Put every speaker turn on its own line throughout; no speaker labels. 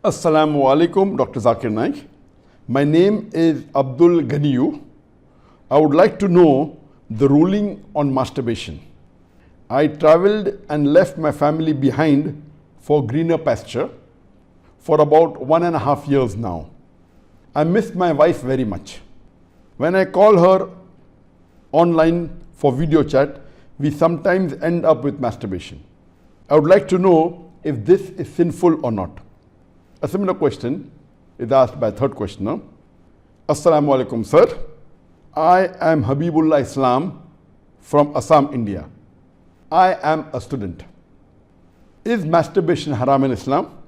Assalamu alaikum, Dr. Zakir Naik. My name is Abdul Ganiyu. I would like to know the ruling on masturbation. I traveled and left my family behind for greener pasture for about 1.5 years now. I miss my wife very much. When I call her online for video chat, we sometimes end up with masturbation. I would like to know if this is sinful or not. A similar question is asked by a third questioner. Assalamu alaikum, sir. I am Habibullah Islam from Assam, India. I am a student. Is masturbation haram in Islam?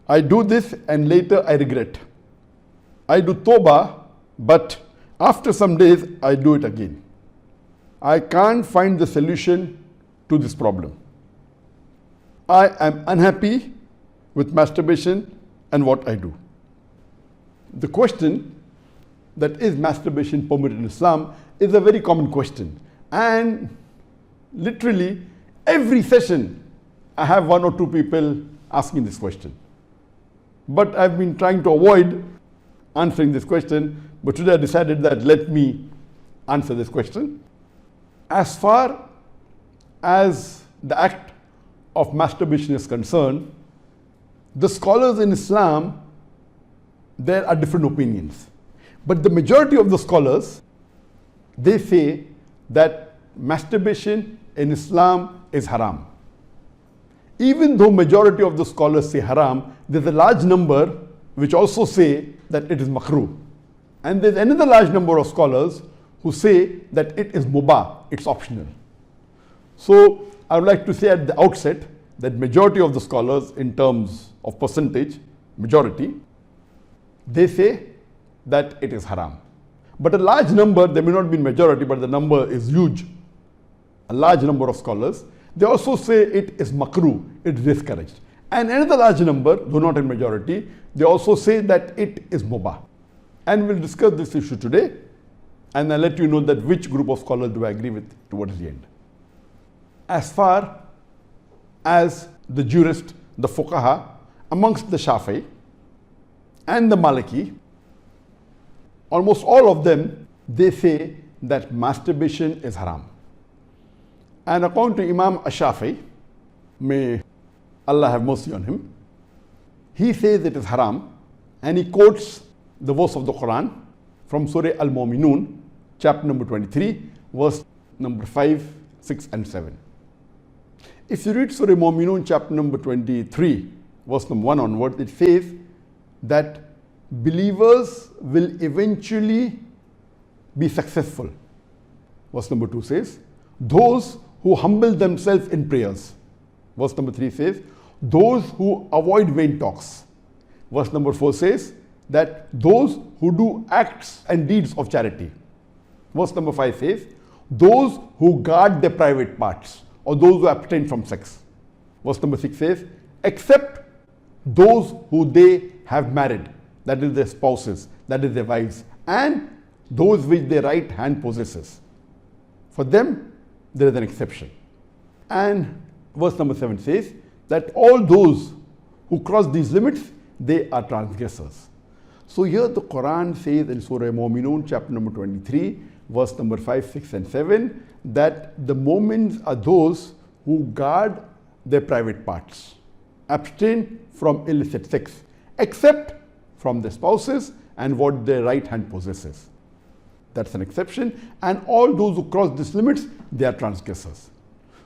I do this and later I regret. I do tawbah, but after some days I do it again. I can't find the solution to this problem. I am unhappy with masturbation and what I do. The question that is masturbation permitted in Islam is a very common question, and literally every session I have 1 or 2 people asking this question. But I've been trying to avoid answering this question, but today I decided that let me answer this question. As far as the act of masturbation is concerned, the scholars in Islam, there are different opinions. But the majority of the scholars, they say that masturbation in Islam is haram. Even though majority of the scholars say haram, there's a large number which also say that it is makruh. And there's another large number of scholars who say that it is mubah, it's optional. So I would like to say at the outset that majority of the scholars, in terms of percentage, majority, they say that it is haram. But a large number, they may not be majority, but the number is huge. A large number of scholars, they also say it is makruh, it is discouraged. And another large number, though not in majority, they also say that it is mubah. And we'll discuss this issue today, and I'll let you know that which group of scholars do I agree with towards the end. As far as the jurist, the fuqaha, amongst the Shafi'i and the Maliki, almost all of them, they say that masturbation is haram. And according to Imam Ash-Shafi'i, may Allah have mercy on him, he says it is haram, and he quotes the verse of the Quran from Surah Al-Mu'minun, chapter number 23, verse number 5, 6 and 7. If you read Surah Al-Mu'minun, chapter number 23, verse number 1 onward, it says that believers will eventually be successful. Verse number 2 says, those who humble themselves in prayers. Verse number 3 says, those who avoid vain talks. Verse number 4 says that those who do acts and deeds of charity. Verse number 5 says, those who guard their private parts, or those who abstain from sex. Verse number 6 says, except those who they have married, that is their spouses, that is their wives, and those which their right hand possesses. For them, there is an exception. And verse number 7 says that all those who cross these limits, they are transgressors. So here the Quran says in Surah Al-Mu'minun, chapter number 23, verse number 5, 6 and 7, that the moments are those who guard their private parts, abstain from illicit sex, except from their spouses and what their right hand possesses. That's an exception. And all those who cross these limits, they are transgressors.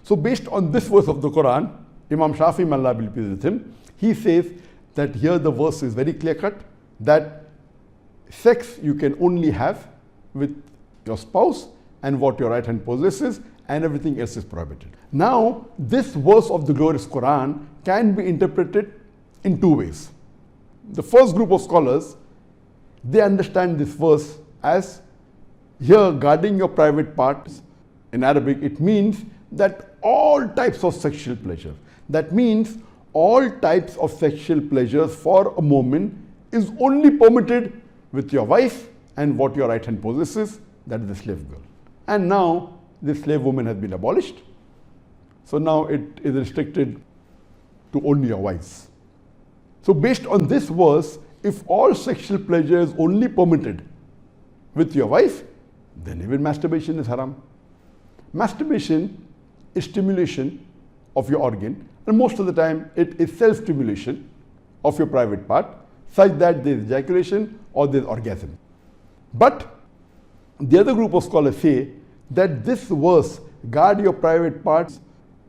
So based on this verse of the Quran, Imam Shafi'i, may Allah be pleased with him, he says that here the verse is very clear cut, that sex you can only have with your spouse and what your right hand possesses, and everything else is prohibited. Now, this verse of the glorious Quran can be interpreted in 2 ways. The first group of scholars, they understand this verse as here guarding your private parts. In Arabic, it means that all types of sexual pleasure. That means all types of sexual pleasures for a moment is only permitted with your wife and what your right hand possesses, that is the slave girl. And now this slave woman has been abolished. So now it is restricted to only your wives. So based on this verse, if all sexual pleasure is only permitted with your wife, then even masturbation is haram. Masturbation is stimulation of your organ, and most of the time it is self-stimulation of your private part, such that there is ejaculation or there is orgasm. But the other group of scholars say that this verse, guard your private parts,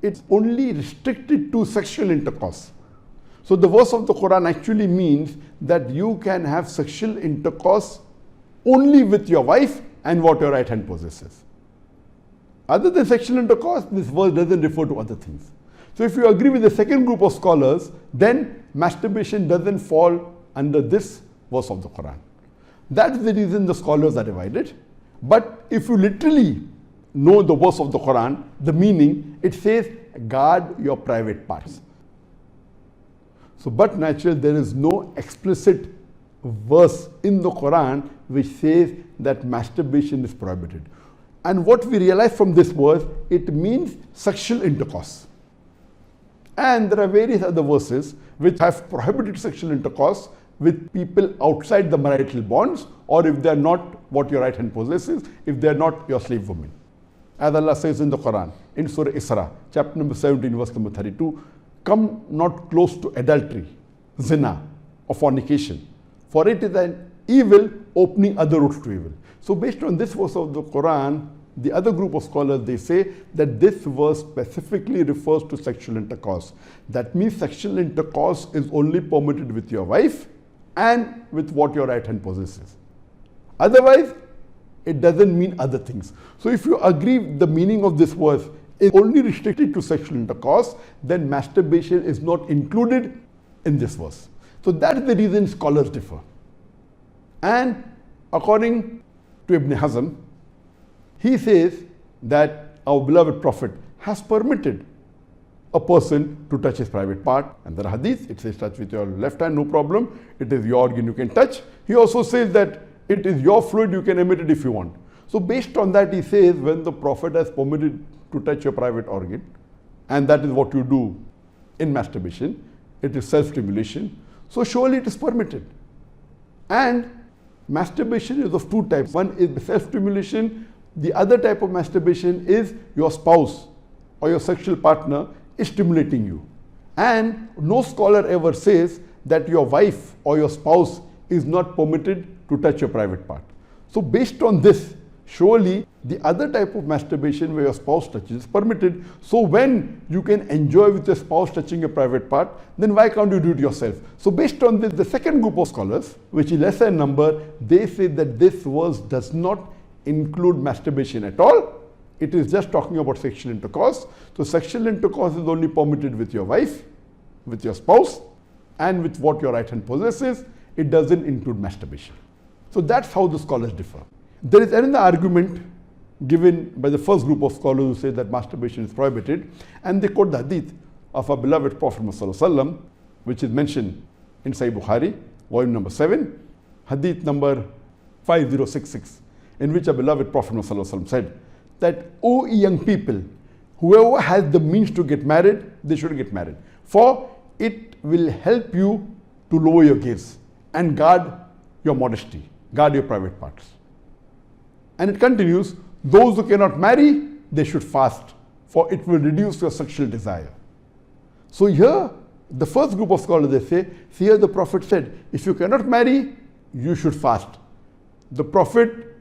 it's only restricted to sexual intercourse. So the verse of the Quran actually means that you can have sexual intercourse only with your wife and what your right hand possesses. Other than sexual intercourse, this verse doesn't refer to other things. So if you agree with the second group of scholars, then masturbation doesn't fall under this verse of the Quran. That's the reason the scholars are divided. But if you literally know the verse of the Quran, the meaning, it says, guard your private parts. So, but naturally, there is no explicit verse in the Quran which says that masturbation is prohibited. And what we realize from this verse, it means sexual intercourse. And there are various other verses which have prohibited sexual intercourse with people outside the marital bonds, or if they are not what your right hand possesses, if they are not your slave women. As Allah says in the Quran, in Surah Isra, chapter number 17, verse number 32, come not close to adultery, zina, or fornication, for it is an evil opening other routes to evil. So based on this verse of the Quran, the other group of scholars, they say that this verse specifically refers to sexual intercourse. That means sexual intercourse is only permitted with your wife and with what your right hand possesses. Otherwise, it doesn't mean other things. So if you agree the meaning of this verse is only restricted to sexual intercourse, then masturbation is not included in this verse. So that's the reason scholars differ. And according to Ibn Hazm, he says that our beloved Prophet has permitted a person to touch his private part. And there are hadith, it says touch with your left hand, no problem. It is your organ, you can touch. He also says that it is your fluid, you can emit it if you want. So based on that, he says when the Prophet has permitted to touch your private organ, and that is what you do in masturbation, it is self-stimulation, so surely it is permitted. And masturbation is of two types. One is self-stimulation. The other type of masturbation is your spouse or your sexual partner is stimulating you. And no scholar ever says that your wife or your spouse is not permitted to touch your private part. So based on this, surely the other type of masturbation where your spouse touches is permitted. So when you can enjoy with your spouse touching your private part, then why can't you do it yourself? So based on this, the second group of scholars, which is lesser in number, they say that this verse does not include masturbation at all. It is just talking about sexual intercourse. So sexual intercourse is only permitted with your wife, with your spouse, and with what your right hand possesses. It doesn't include masturbation. So that's how the scholars differ. There is another argument given by the first group of scholars who say that masturbation is prohibited, and they quote the hadith of our beloved Prophet ﷺ, which is mentioned in Sahih Bukhari, volume number 7, hadith number 5066, in which our beloved Prophet ﷺ said that, O young people, whoever has the means to get married, they should get married, for it will help you to lower your gaze and guard your modesty, guard your private parts. And it continues, those who cannot marry, they should fast, for it will reduce your sexual desire. So here, the first group of scholars, they say, here the Prophet said, if you cannot marry, you should fast. The Prophet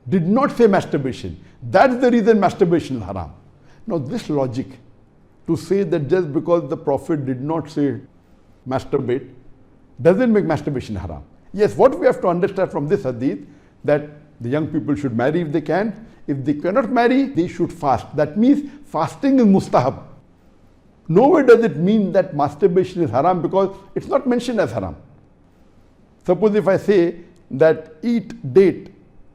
did not say masturbation. That's the reason masturbation is haram. Now this logic, to say that just because the Prophet did not say masturbate, doesn't make masturbation haram. Yes, what we have to understand from this hadith, that the young people should marry if they can. If they cannot marry, they should fast. That means fasting is mustahab. Nowhere does it mean that masturbation is haram, because it's not mentioned as haram. Suppose if I say that eat date,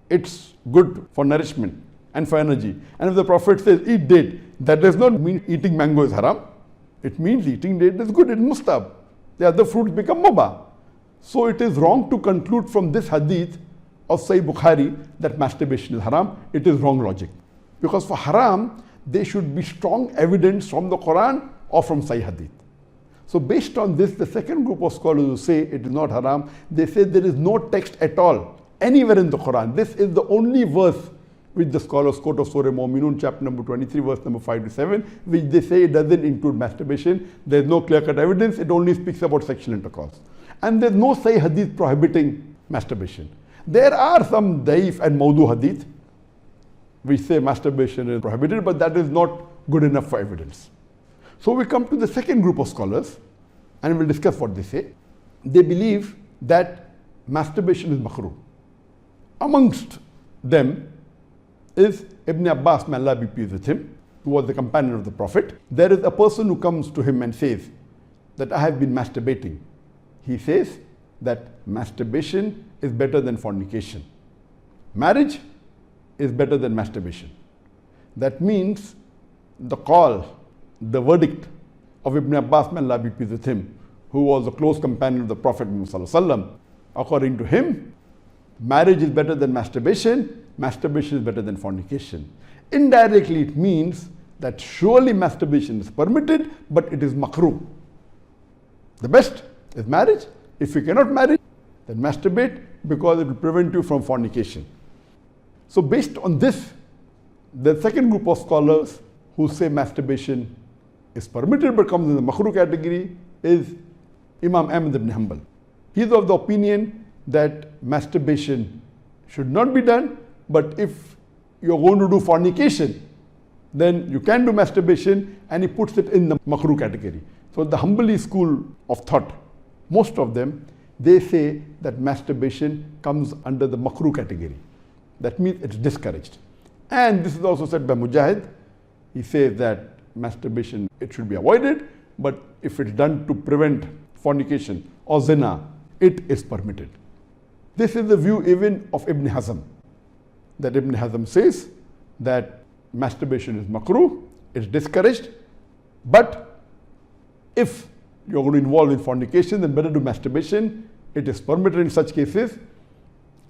it's good for nourishment and for energy. And if the Prophet says eat date, that does not mean eating mango is haram. It means eating date is good, it's mustahab. The other fruits become mubah. So it is wrong to conclude from this hadith of Sahih Bukhari that masturbation is haram. It is wrong logic. Because for haram, there should be strong evidence from the Quran or from Sahih hadith. So based on this, the second group of scholars who say it is not haram, they say there is no text at all anywhere in the Quran. This is the only verse which the scholars quote of Surah Mu'minun, chapter number 23, verse number 5 to 7, which they say it doesn't include masturbation. There is no clear-cut evidence. It only speaks about sexual intercourse. And there is no Sahih hadith prohibiting masturbation. There are some daif and mawdu hadith which say masturbation is prohibited, but that is not good enough for evidence. So we come to the second group of scholars and we'll discuss what they say. They believe that masturbation is makruh. Amongst them is Ibn Abbas, may Allah be pleased with him, who was the companion of the Prophet. There is a person who comes to him and says that I have been masturbating. He says that masturbation is better than fornication. Marriage is better than masturbation. That means the call, the verdict of Ibn Abbas, may Allah be pleased with him, who was a close companion of the Prophet ﷺ, according to him, marriage is better than masturbation, masturbation is better than fornication. Indirectly, it means that surely masturbation is permitted, but it is makruh. The best is marriage. If you cannot marry, then masturbate, because it will prevent you from fornication. So based on this, the second group of scholars who say masturbation is permitted but comes in the makruh category is Imam Ahmad ibn Hanbal. He is of the opinion that masturbation should not be done, but if you're going to do fornication, then you can do masturbation, and he puts it in the makruh category. So the Hanbali school of thought, most of them, they say that masturbation comes under the makruh category. That means it's discouraged. And this is also said by Mujahid. He says that masturbation, it should be avoided, but if it's done to prevent fornication or zina, it is permitted. This is the view even of Ibn Hazm, that Ibn Hazm says that masturbation is makruh, it's discouraged, but if you're going to involve in fornication, then better do masturbation. It is permitted in such cases.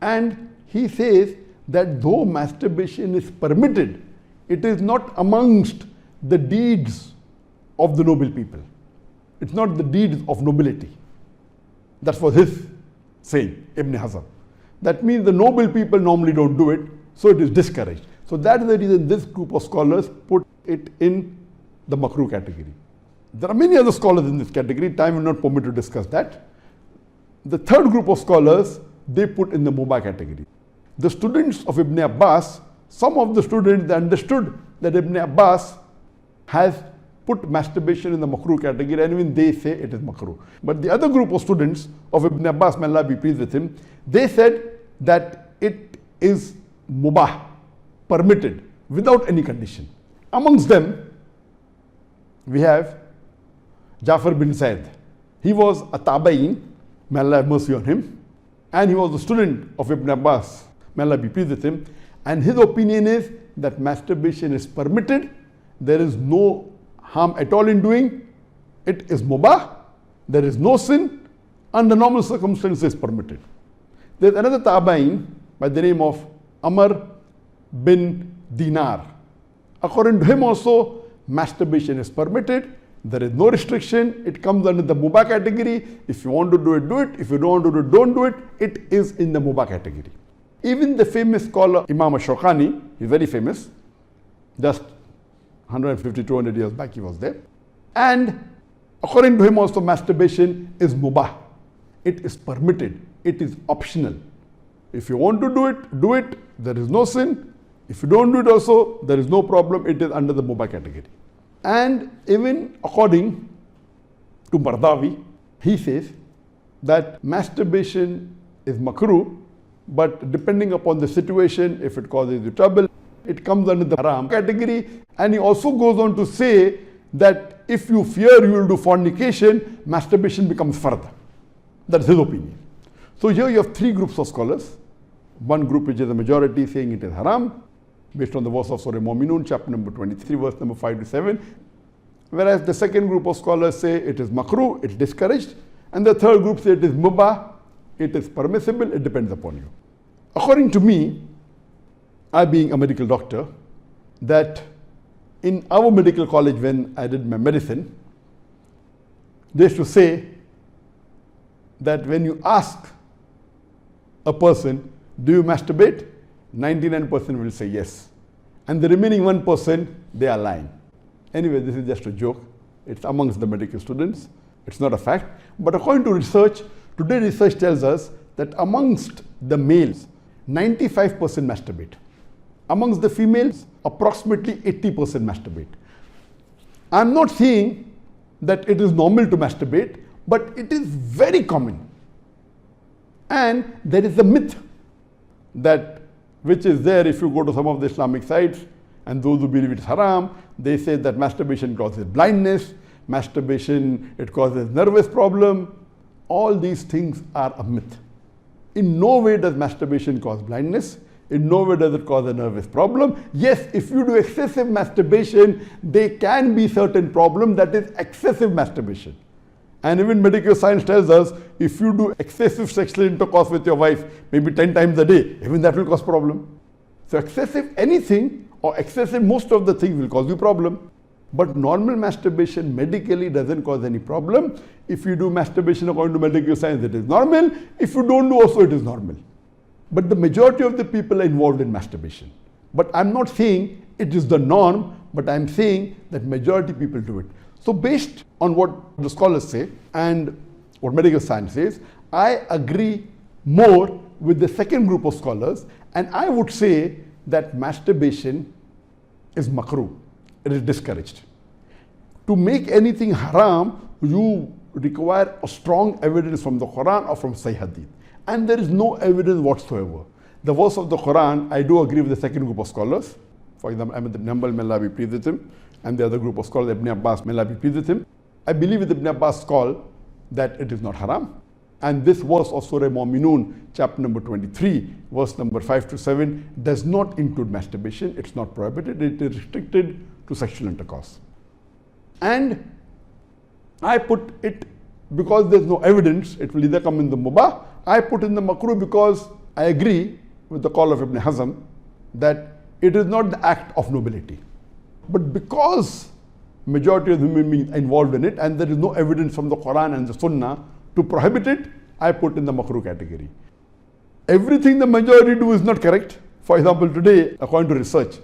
And he says that though masturbation is permitted, it is not amongst the deeds of the noble people. It's not the deeds of nobility. That was his saying, Ibn Hazm. That means the noble people normally don't do it, so it is discouraged. So that is the reason this group of scholars put it in the makruh category. There are many other scholars in this category. Time will not permit to discuss that. The third group of scholars, they put in the mubah category. The students of Ibn Abbas, some of the students, they understood that Ibn Abbas has put masturbation in the makruh category, and even they say it is makruh. But the other group of students of Ibn Abbas, may Allah be pleased with him, they said that it is mubah, permitted, without any condition. Amongst them, we have Jafar bin Zaid. He was a tabain, may Allah have mercy on him, and he was a student of Ibn Abbas, may Allah be pleased with him, and his opinion is that masturbation is permitted, there is no harm at all in doing, it is mubah, there is no sin, under normal circumstances permitted. There is another tabain by the name of Amr bin Dinar. According to him also, masturbation is permitted, there is no restriction, it comes under the mubah category. If you want to do it, do it. If you don't want to do it, don't do it. It is in the mubah category. Even the famous scholar Imam Shawkani, he's very famous, just 150, 200 years back he was there. And according to him also, masturbation is mubah. It is permitted. It is optional. If you want to do it, do it. There is no sin. If you don't do it also, there is no problem. It is under the mubah category. And even according to Mardawi, he says that masturbation is makruh, but depending upon the situation, if it causes you trouble, it comes under the haram category. And he also goes on to say that if you fear you will do fornication, masturbation becomes fard. That's his opinion. So here you have three groups of scholars. One group which is a majority saying it is haram, based on the verse of Surah Mu'minun, chapter number 23, verse number 5 to 7. Whereas the second group of scholars say it is makruh, it's discouraged. And the third group say it is mubah, it is permissible, it depends upon you. According to me, I being a medical doctor, that in our medical college when I did my medicine, They used to say that when you ask a person, do you masturbate? 99% will say yes. And the remaining 1%, they are lying. Anyway, this is just a joke. It's amongst the medical students. It's not a fact. But according to research, today research tells us that amongst the males, 95% masturbate. Amongst the females, approximately 80% masturbate. I'm not saying that it is normal to masturbate, but it is very common. And there is a myth that which is there if you go to some of the Islamic sites, and those who believe it's haram, they say that masturbation causes blindness, masturbation, it causes nervous problem. All these things are a myth. In no way does masturbation cause blindness. In no way does it cause a nervous problem. Yes, if you do excessive masturbation, there can be certain problem, that is excessive masturbation. And even medical science tells us, if you do excessive sexual intercourse with your wife, maybe 10 times a day, even that will cause problem. So excessive anything or excessive most of the things will cause you problem. But normal masturbation medically doesn't cause any problem. If you do masturbation according to medical science, it is normal. If you don't do also, it is normal. But the majority of the people are involved in masturbation. But I'm not saying it is the norm, but I'm saying that majority people do it. So based on what the scholars say and what medical science says, I agree more with the second group of scholars, and I would say that masturbation is makruh. It is discouraged. To make anything haram, you require a strong evidence from the Quran or from Sahih Hadith. And there is no evidence whatsoever. The verse of the Quran, I do agree with the second group of scholars. For example, Ahmad ibn Hanbal, may Allah be pleased with him, and the other group of scholars, Ibn Abbas, may Allah be pleased with him. I believe with Ibn Abbas' call that it is not haram. And this verse of Surah Mu'minun, chapter number 23, verse number 5 to 7, does not include masturbation. It's not prohibited. It is restricted to sexual intercourse. And I put it, because there's no evidence, it will either come in the mubah. I put in the makruh because I agree with the call of Ibn Hazm that it is not the act of nobility. But because majority of the human beings are involved in it and there is no evidence from the Quran and the Sunnah to prohibit it, I put in the makruh category. Everything the majority do is not correct. For example, today, according to research,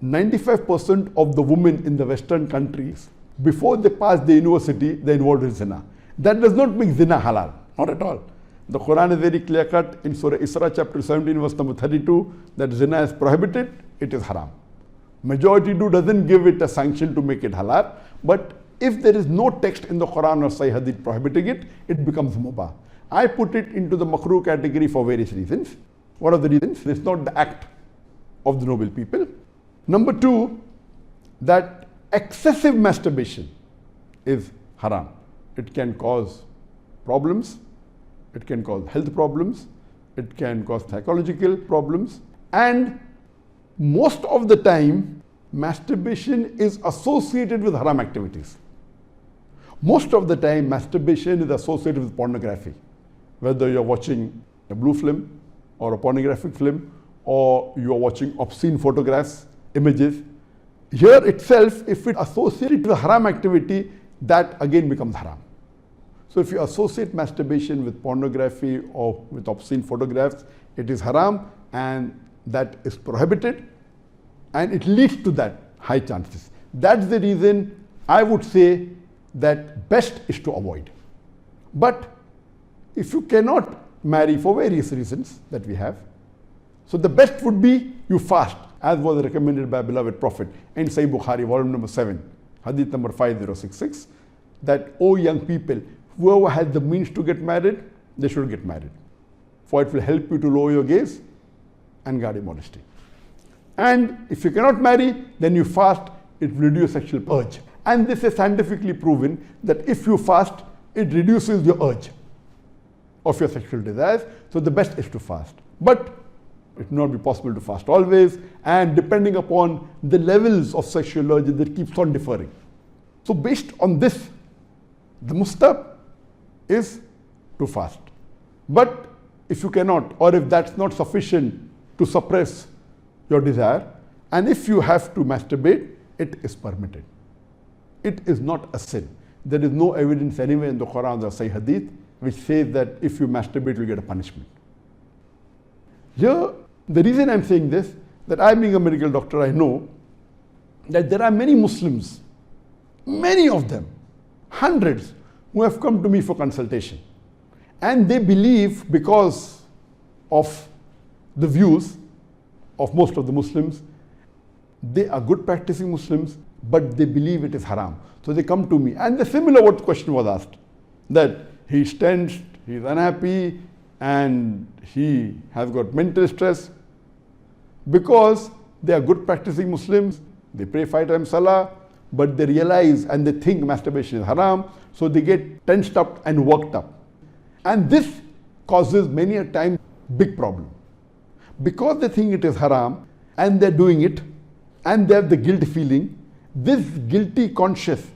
95% of the women in the Western countries, before they pass the university, they are involved in zina. That does not make zina halal, not at all. The Quran is very clear cut in Surah Isra chapter 17 verse number 32 that zina is prohibited, it is haram. Majority do doesn't give it a sanction to make it halal, but if there is no text in the Quran or Sahih Hadith prohibiting it, it becomes mubah. I put it into the makruh category for various reasons. What are the reasons? It's not the act of the noble people. Number two, that excessive masturbation is haram. It can cause problems, it can cause health problems, it can cause psychological problems, and most of the time masturbation is associated with haram activities. Most of the time masturbation is associated with pornography, whether you're watching a blue film or a pornographic film, or you're watching obscene photographs, images. Here itself, if it associated with haram activity, that again becomes haram. So if you associate masturbation with pornography or with obscene photographs, it is haram and that is prohibited, and it leads to that high chances. That's the reason I would say that best is to avoid. But if you cannot marry for various reasons that we have, so the best would be you fast, as was recommended by beloved Prophet in Sahih Bukhari, volume number 7, hadith number 5066, that, O young people, whoever has the means to get married, they should get married. For it will help you to lower your gaze and guard your modesty. And if you cannot marry, then you fast, it will reduce sexual urge. And this is scientifically proven that if you fast, it reduces your urge of your sexual desires. So the best is to fast. But it will not be possible to fast always, and depending upon the levels of sexual urge, that keeps on differing. So based on this, the mustahab is to fast. But if you cannot, or if that's not sufficient to suppress your desire, and if you have to masturbate, it is permitted. It is not a sin. there is no evidence anywhere in the Quran or Sahih Hadith which says that if you masturbate, you'll get a punishment. Here, the reason I'm saying this, that I being a medical doctor, I know that there are many Muslims, many of them, hundreds, who have come to me for consultation. And they believe, because of the views of most of the Muslims, they are good practicing Muslims, but they believe it is haram. So they come to me. And the similar what question was asked, that he's tensed, he's unhappy, and he has got mental stress. Because they are good practicing Muslims, they pray 5 times salah, but they realize and they think masturbation is haram, so they get tensed up and worked up. And this causes many a time big problem. Because they think it is haram and they're doing it and they have the guilt feeling, this guilty conscience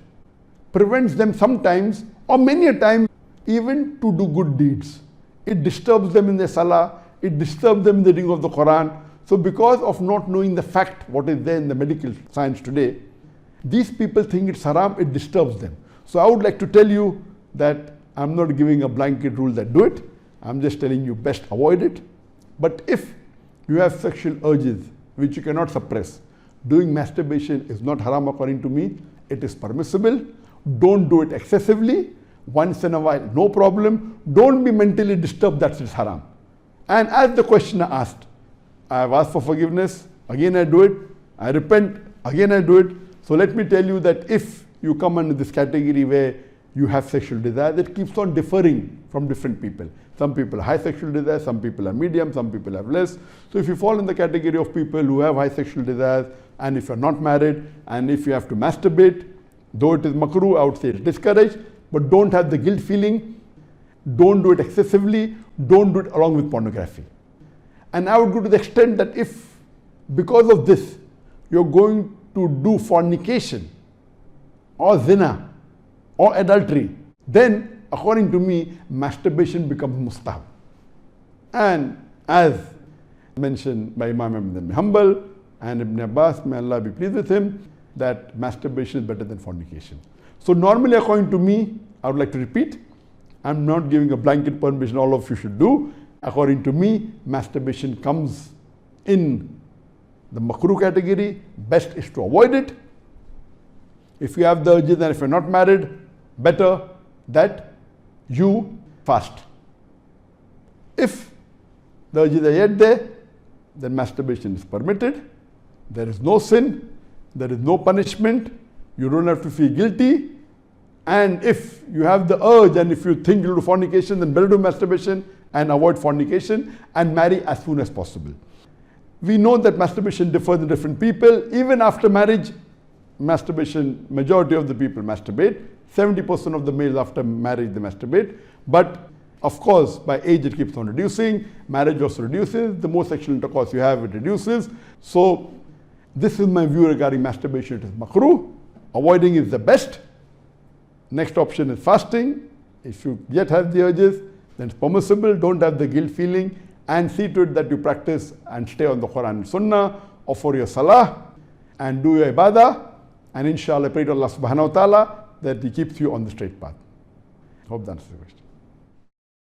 prevents them sometimes or many a time even to do good deeds. It disturbs them in their salah, it disturbs them in the reading of the Quran. So because of not knowing the fact, what is there in the medical science today, these people think it's haram, it disturbs them. So I would like to tell you that I'm not giving a blanket rule that do it. I'm just telling you best avoid it. But if you have sexual urges which you cannot suppress, doing masturbation is not haram according to me. It is permissible. Don't do it excessively. Once in a while, no problem. Don't be mentally disturbed that it's haram. And as the questioner asked, I have asked for forgiveness, again I do it, I repent, again I do it. So let me tell you that if you come under this category where you have sexual desire, that keeps on differing from different people. Some people have high sexual desire, some people have medium, some people have less. So if you fall in the category of people who have high sexual desires, and if you're not married, and if you have to masturbate, though it is makruh, I would say it's discouraged, but don't have the guilt feeling, don't do it excessively, don't do it along with pornography. And I would go to the extent that if, because of this, you're going to do fornication, or zina, or adultery, then according to me, masturbation becomes mustahab. And as mentioned by Imam Ahmad bin Hanbal and Ibn Abbas, may Allah be pleased with him, that masturbation is better than fornication. So normally according to me, I would like to repeat, I'm not giving a blanket permission all of you should do. According to me, masturbation comes in the makruh category. Best is to avoid it. If you have the urges and if you're not married, better that you fast. If the urges are yet there, then masturbation is permitted. There is no sin, there is no punishment, you don't have to feel guilty. And if you have the urge and if you think you'll do fornication, then better do masturbation and avoid fornication and marry as soon as possible. We know that masturbation differs in different people. Even after marriage, masturbation, majority of the people masturbate. 70% of the males after marriage, they masturbate. But of course, by age, it keeps on reducing. Marriage also reduces. The more sexual intercourse you have, it reduces. So this is my view regarding masturbation. It is makruh. Avoiding is the best. Next option is fasting. If you yet have the urges, then it's permissible. Don't have the guilt feeling, and see to it that you practice and stay on the Quran and Sunnah, or for your salah, and do your ibadah. And inshallah, pray to Allah subhanahu wa ta'ala that He keeps you on the straight path. Hope that answers the question.